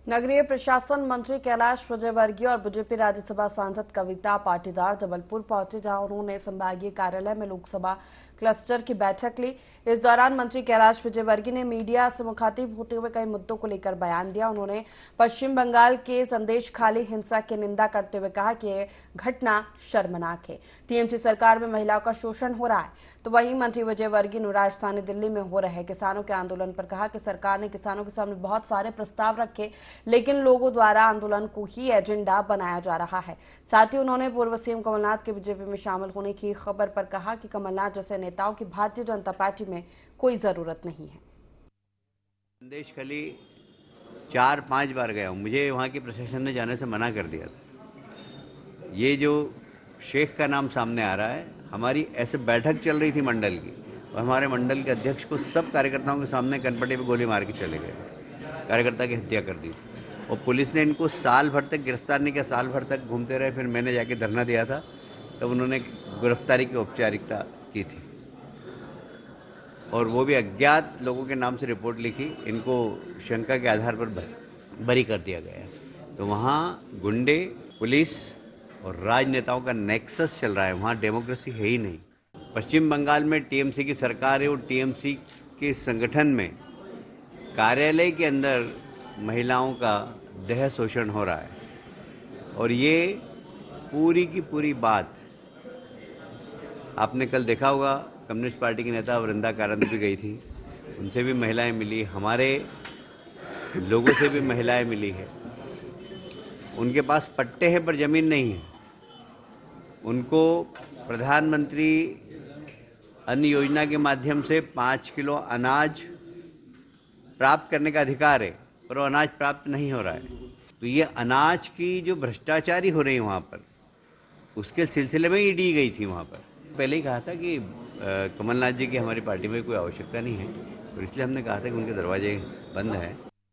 नगरीय प्रशासन मंत्री कैलाश विजयवर्गीय और बीजेपी राज्यसभा सांसद कविता पाटीदार जबलपुर पहुंचे, जहां उन्होंने संभागीय कार्यालय में लोकसभा क्लस्टर की बैठक ली। इस दौरान मंत्री कैलाश विजयवर्गीय ने मीडिया से मुखातिब होते हुए कई मुद्दों को लेकर बयान दिया। उन्होंने पश्चिम बंगाल के संदेश खाली हिंसा की निंदा करते हुए कहा कि यह घटना शर्मनाक है। टीएमसी सरकार में महिलाओं का शोषण हो रहा है। तो वहीं मंत्री विजयवर्गीय ने राजधानी दिल्ली में हो रहे किसानों के आंदोलन पर कहा कि सरकार ने किसानों के सामने बहुत सारे प्रस्ताव रखे, लेकिन लोगों द्वारा आंदोलन को ही एजेंडा बनाया जा रहा है। साथ ही उन्होंने पूर्व सीएम कमलनाथ के बीजेपी में शामिल होने की खबर पर कहा कि कमलनाथ जैसे नेताओं की भारतीय जनता पार्टी में कोई जरूरत नहीं है। संदेश खाली 4-5 बार गया हूं, मुझे वहां के प्रशासन ने जाने से मना कर दिया था। ये जो शेख का नाम सामने आ रहा है, हमारी ऐसे बैठक चल रही थी मंडल की, और हमारे मंडल के अध्यक्ष को सब कार्यकर्ताओं के सामने कनपट्टी पे गोली मार के चले गए, कार्यकर्ता की हत्या कर दी। और पुलिस ने इनको साल भर तक गिरफ्तार नहीं किया, साल भर तक घूमते रहे। फिर मैंने जाके धरना दिया था, तब उन्होंने गिरफ्तारी की औपचारिकता की थी, और वो भी अज्ञात लोगों के नाम से रिपोर्ट लिखी। इनको शंका के आधार पर बरी कर दिया गया। तो वहाँ गुंडे, पुलिस और राजनेताओं का नेक्सस चल रहा है, वहाँ डेमोक्रेसी है ही नहीं। पश्चिम बंगाल में टीएमसी की सरकार है, और टीएमसी के संगठन में कार्यालय के अंदर महिलाओं का देह शोषण हो रहा है। और ये पूरी की पूरी बात आपने कल देखा होगा, कम्युनिस्ट पार्टी की नेता वृंदा कारंत भी गई थी, उनसे भी महिलाएं मिली, हमारे लोगों से भी महिलाएं मिली है। उनके पास पट्टे हैं पर जमीन नहीं है। उनको प्रधानमंत्री अन्न योजना के माध्यम से 5 किलो अनाज प्राप्त करने का अधिकार है, पर वो अनाज प्राप्त नहीं हो रहा है। तो ये अनाज की जो भ्रष्टाचारी हो रही है वहाँ पर, उसके सिलसिले में ईडी गई थी वहाँ पर। पहले ही कहा था कि कमलनाथ जी की हमारी पार्टी में कोई आवश्यकता नहीं है, और इसलिए हमने कहा था कि उनके दरवाजे बंद हैं।